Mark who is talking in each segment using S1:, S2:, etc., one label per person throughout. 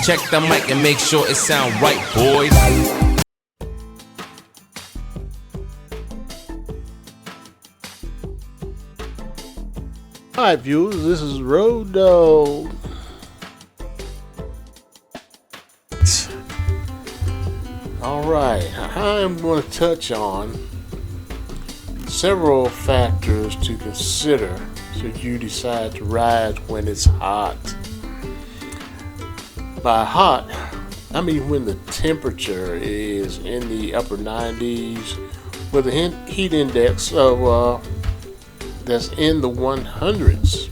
S1: Check the mic and make sure it sound right, boys.
S2: Hi viewers, this is Road Dog. Alright, I'm going to touch on several factors to consider should you decide to ride when it's hot. By hot, I mean when the temperature is in the upper 90s with a heat index of that's in the 100s.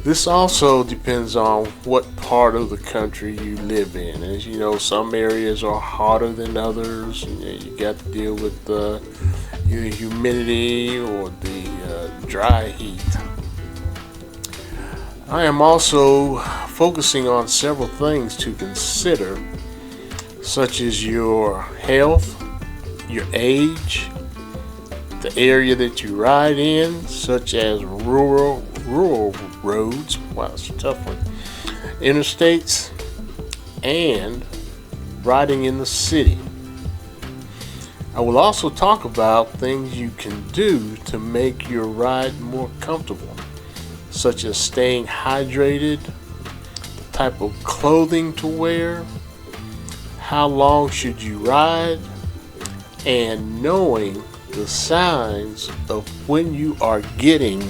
S2: This also depends on what part of the country you live in. As you know, some areas are hotter than others. You got to deal with the humidity or the dry heat. I am also focusing on several things to consider, such as your health, your age, the area that you ride in, such as rural roads, wow, that's a tough one, interstates, and riding in the city. I will also talk about things you can do to make your ride more comfortable, such as staying hydrated, the type of clothing to wear, how long should you ride, and knowing the signs of when you are getting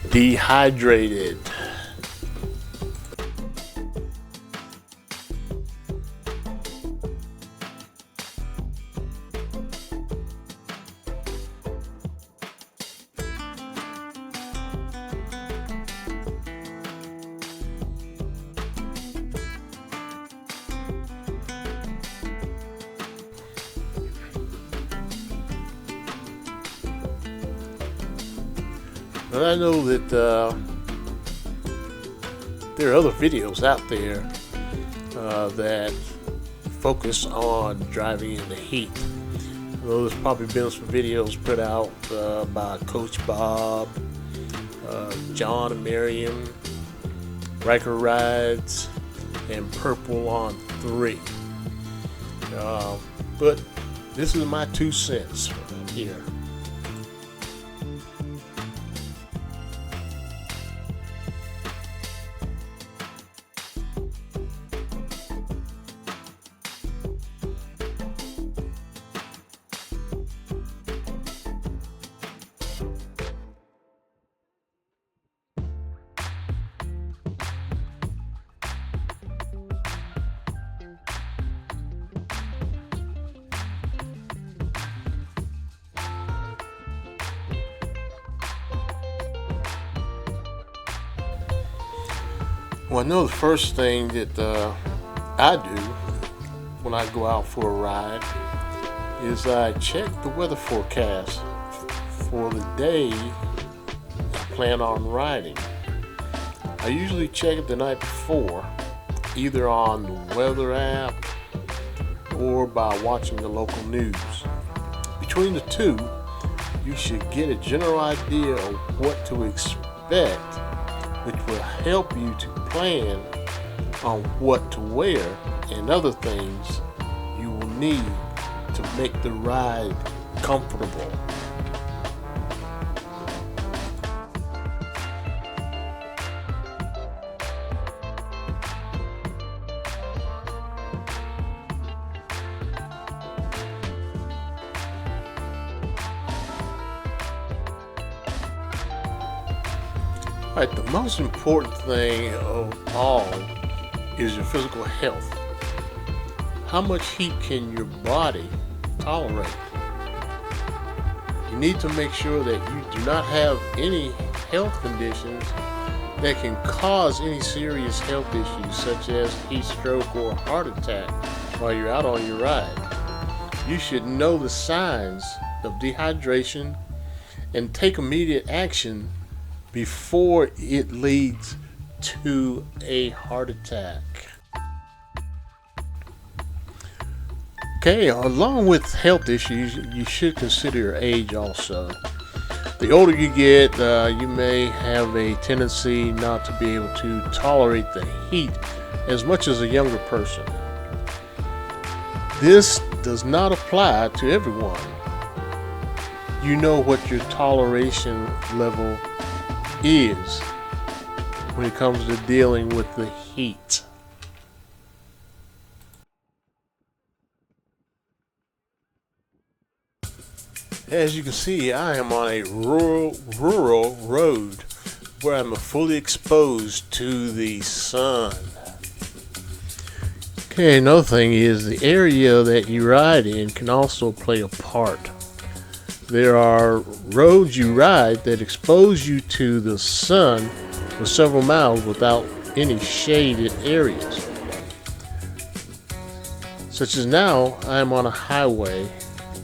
S2: dehydrated. And I know that there are other videos out there that focus on driving in the heat. There's probably been some videos put out by Coach Bob, John and Miriam, Riker Rides, and Purple on 3. But this is my 2 cents here. Well, I know the first thing that I do when I go out for a ride is I check the weather forecast for the day I plan on riding. I usually check it the night before, either on the weather app or by watching the local news. Between the two, you should get a general idea of what to expect, which will help you to plan on what to wear and other things you will need to make the ride comfortable. Alright, the most important thing of all is your physical health. How much heat can your body tolerate? You need to make sure that you do not have any health conditions that can cause any serious health issues such as heat stroke or heart attack while you're out on your ride. You should know the signs of dehydration and take immediate action before it leads to a heart attack. Okay, along with health issues, you should consider your age also. The older you get, you may have a tendency not to be able to tolerate the heat as much as a younger person. This does not apply to everyone. You know what your toleration level is when it comes to dealing with the heat. As you can see, I am on a rural road where I'm fully exposed to the sun. Okay, another thing is the area that you ride in can also play a part. There are roads you ride that expose you to the sun for several miles without any shaded areas. Such as now, I'm on a highway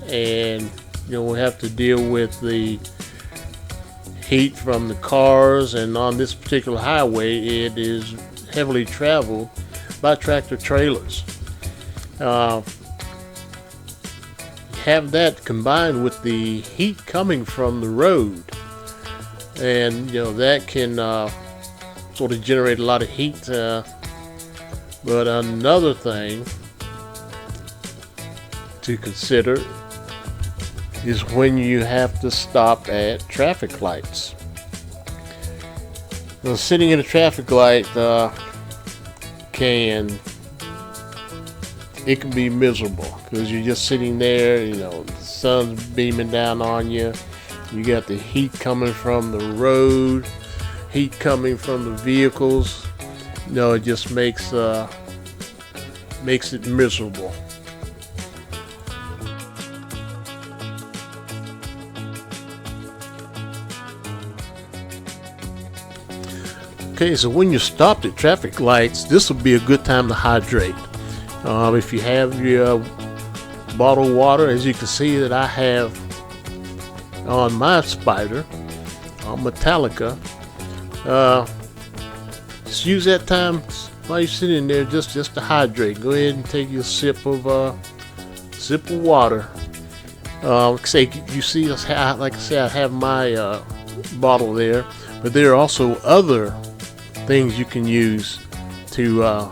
S2: and we have to deal with the heat from the cars, and on this particular highway it is heavily traveled by tractor trailers. Have that combined with the heat coming from the road, and that can sort of generate a lot of heat. But another thing to consider is when you have to stop at traffic lights. Now, sitting in a traffic light can be miserable because you're just sitting there, the sun's beaming down on you. You got the heat coming from the road, heat coming from the vehicles. It just makes it miserable. Okay, so when you're stopped at traffic lights, this will be a good time to hydrate. If you have your bottled water, as you can see that I have on my Spider, on Metallica, just use that time while you're sitting there just to hydrate. Go ahead and take your sip of water. Say you see, like I said, I have my bottle there, but there are also other things you can use to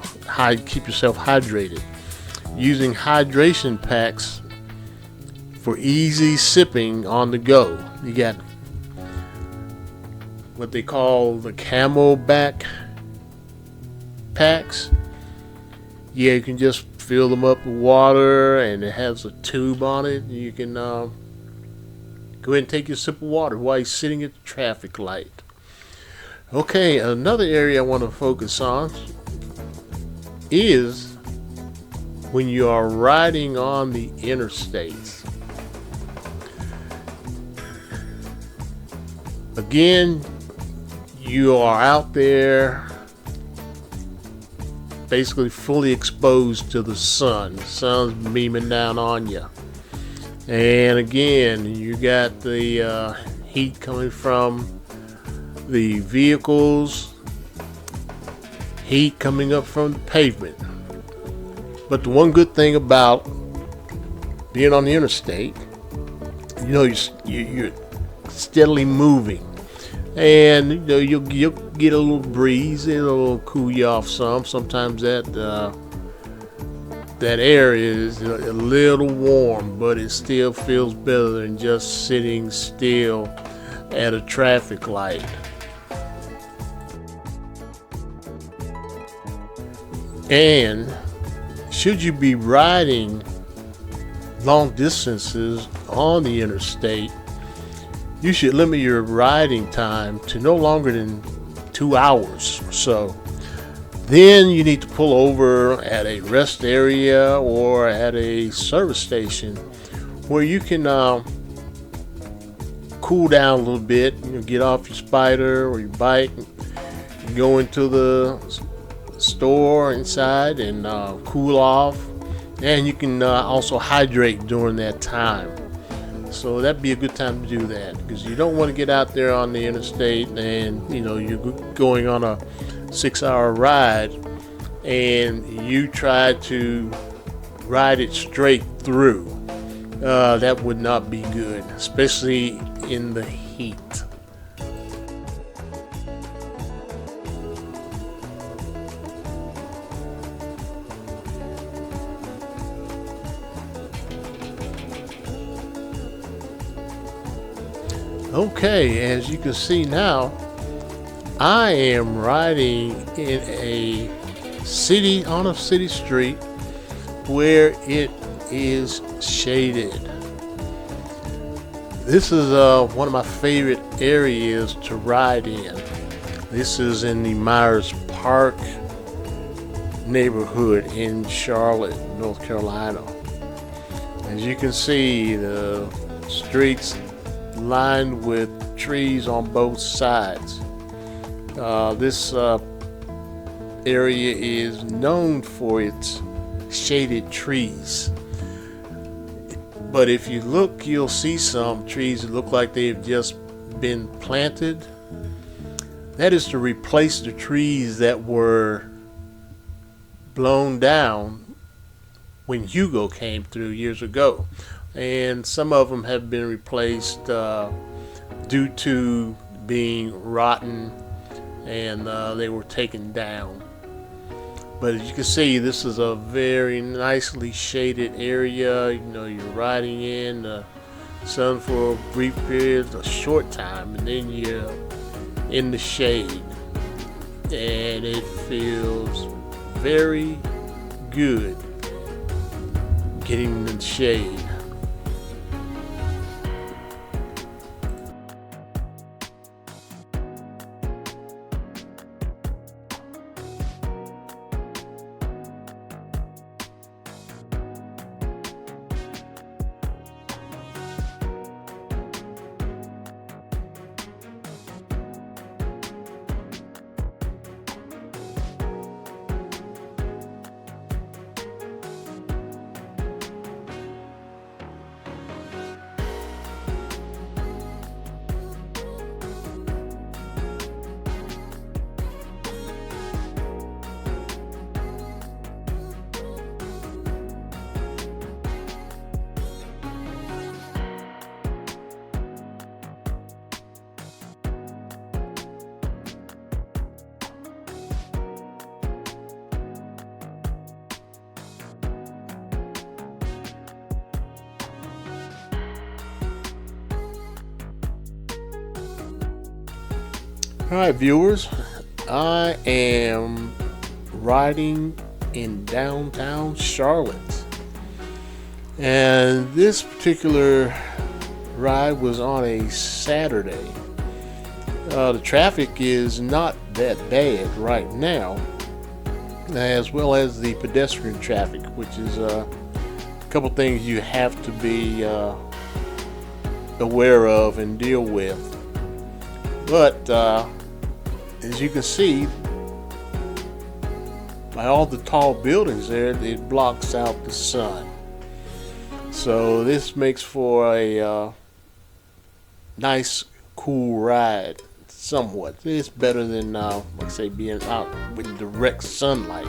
S2: keep yourself hydrated. Using hydration packs for easy sipping on the go. You got what they call the Camelback packs. Yeah, you can just fill them up with water, and it has a tube on it. You can go ahead and take your sip of water while you're sitting at the traffic light. Okay, another area I want to focus on is when you are riding on the interstates. Again, you are out there basically fully exposed to the sun. The sun's beaming down on you. And again, you got the heat coming from the vehicles, heat coming up from the pavement. But the one good thing about being on the interstate, you're steadily moving, and you'll get a little breeze, it'll cool you off some. Sometimes that air is a little warm, but it still feels better than just sitting still at a traffic light. And should you be riding long distances on the interstate, you should limit your riding time to no longer than 2 hours or so. Then you need to pull over at a rest area or at a service station where you can cool down a little bit. Get off your Spider or your bike, go into the store inside and cool off, and you can also hydrate during that time. So that'd be a good time to do that, because you don't want to get out there on the interstate and you're going on a 6-hour ride and you try to ride it straight through. that would not be good, especially in the heat. Okay, as you can see now, I am riding in a city, on a city street where it is shaded. This is one of my favorite areas to ride in. This is in the Myers Park neighborhood in Charlotte, North Carolina. As you can see, the streets lined with trees on both sides. This area is known for its shaded trees. But if you look, you'll see some trees that look like they've just been planted. That is to replace the trees that were blown down when Hugo came through years ago. And some of them have been replaced due to being rotten, and they were taken down. But as you can see, this is a very nicely shaded area. You know, you're riding in the sun for a brief period, a short time, and then you're in the shade, and it feels very good getting in the shade. Alright, viewers, I am riding in downtown Charlotte, and this particular ride was on a Saturday. The traffic is not that bad right now, as well as the pedestrian traffic, which is a couple things you have to be aware of and deal with. But as you can see, by all the tall buildings there, it blocks out the sun. So this makes for a nice, cool ride. Somewhat. It's better than, like I say, being out with direct sunlight.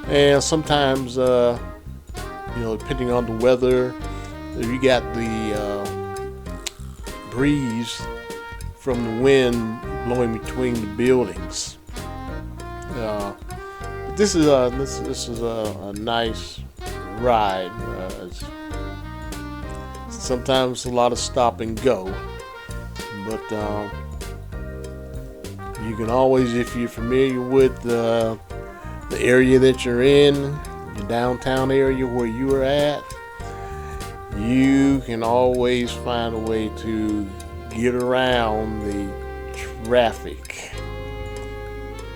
S2: And sometimes, depending on the weather, if you got the breeze from the wind blowing between the buildings. This is a nice ride. Sometimes a lot of stop and go, but you can always, if you're familiar with the area that you're in, the downtown area where you are at, you can always find a way to get around the traffic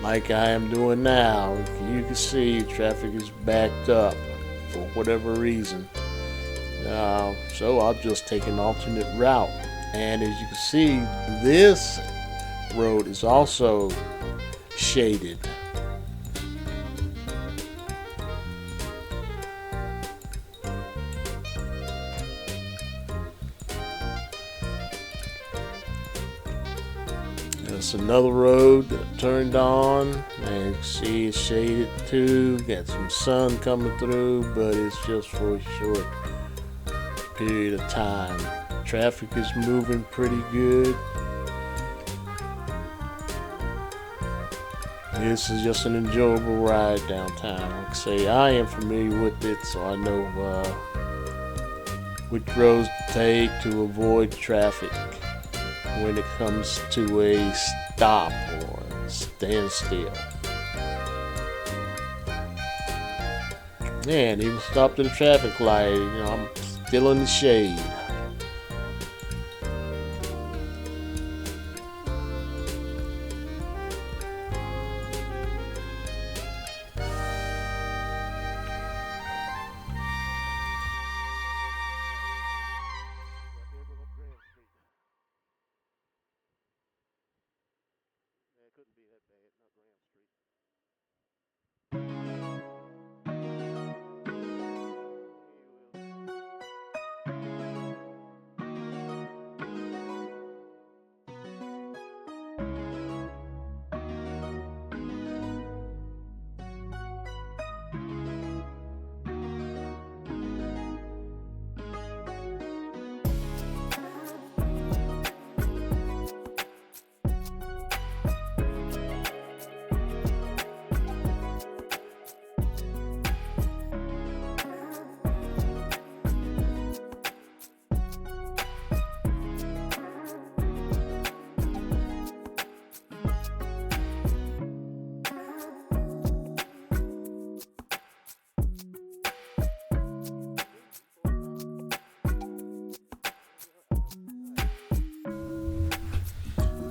S2: like I am doing now. You can see traffic is backed up for whatever reason, so I'll just take an alternate route. And as you can see, this road is also shaded. There's another road that turned on, and you can see it's shaded too. Got some sun coming through, but it's just for a short period of time. Traffic is moving pretty good. This is just an enjoyable ride downtown. Like I say, I am familiar with it, so I know which roads to take to avoid traffic when it comes to a stop or a standstill. Man, even stopped at a traffic light. I'm still in the shade.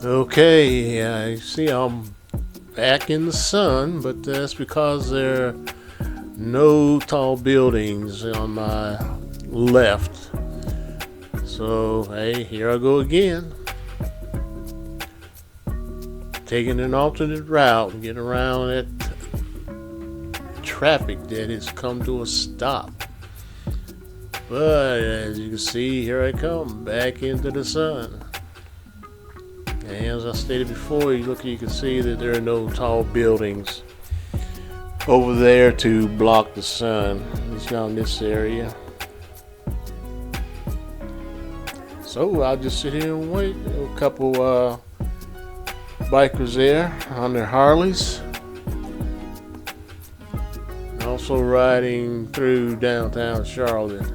S2: Okay, I see I'm back in the sun, but that's because there are no tall buildings on my left. So, hey, here I go again. Taking an alternate route and getting around that traffic that has come to a stop. But as you can see, here I come back into the sun. And as I stated before, you can see that there are no tall buildings over there to block the sun, at least not in this area. So I'll just sit here and wait. A couple bikers there on their Harleys. Also riding through downtown Charlotte.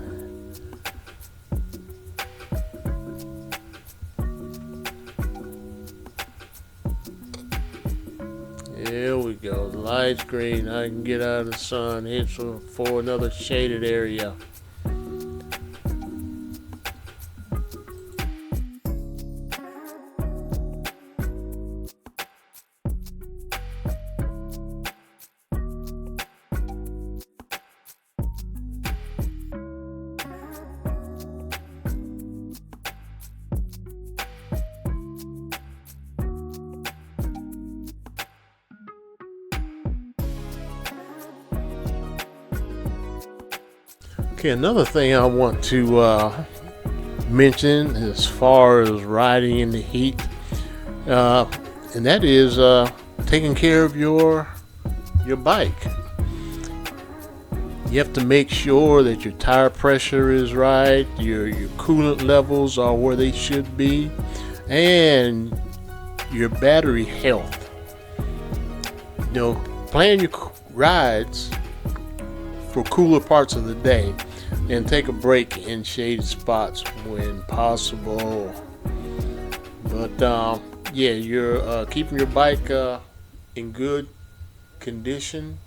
S2: There we go. The light's green. I can get out of the sun. Head for another shaded area. Okay, another thing I want to mention as far as riding in the heat, and that is taking care of your bike. You have to make sure that your tire pressure is right, your coolant levels are where they should be, and your battery health. Plan your rides for cooler parts of the day and take a break in shaded spots when possible. But yeah, you're keeping your bike in good condition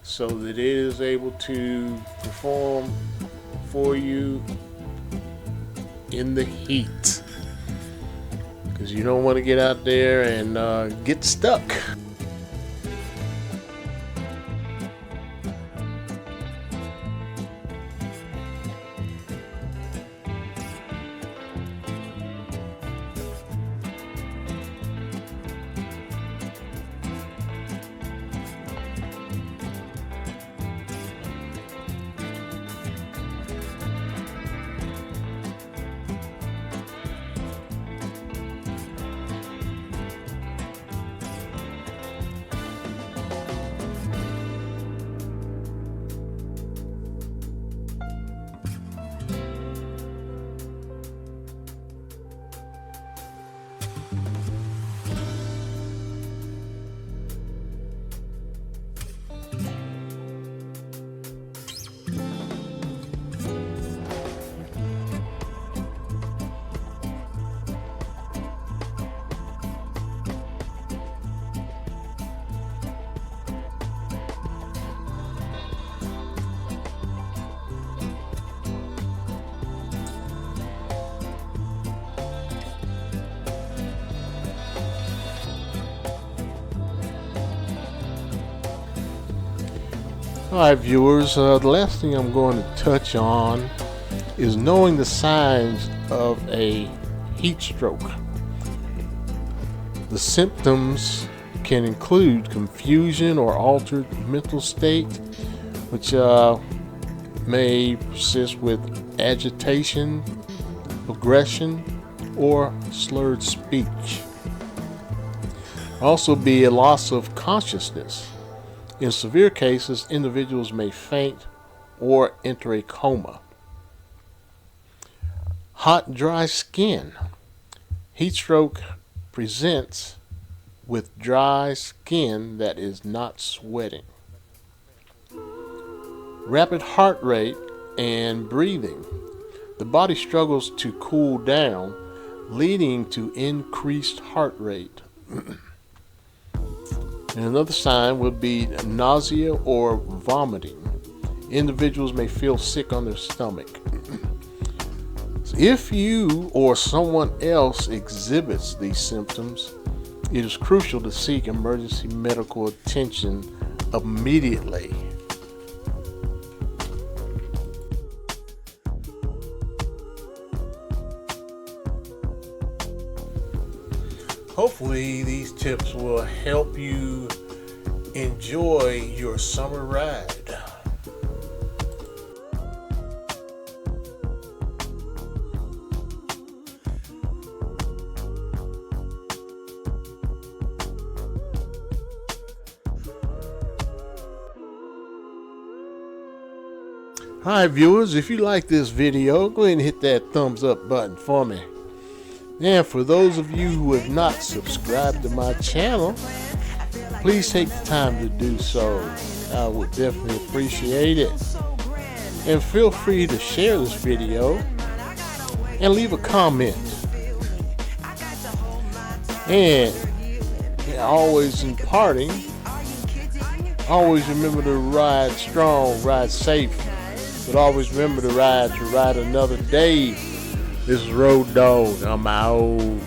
S2: so that it is able to perform for you in the heat, because you don't want to get out there and get stuck. Alright viewers, the last thing I'm going to touch on is knowing the signs of a heat stroke. The symptoms can include confusion or altered mental state, which may persist with agitation, aggression, or slurred speech. Also be a loss of consciousness. In severe cases, individuals may faint or enter a coma. Hot, dry skin. Heat stroke presents with dry skin that is not sweating. Rapid heart rate and breathing. The body struggles to cool down, leading to increased heart rate. And another sign would be nausea or vomiting. Individuals may feel sick on their stomach. If you or someone else exhibits these symptoms, it is crucial to seek emergency medical attention immediately. Hopefully these tips will help you enjoy your summer ride. Hi viewers, if you like this video, go ahead and hit that thumbs up button for me. And for those of you who have not subscribed to my channel, please take the time to do so. I would definitely appreciate it. And feel free to share this video and leave a comment. And always in parting, always remember to ride strong, ride safe, but always remember to ride another day. This is Road Dog. I'm out.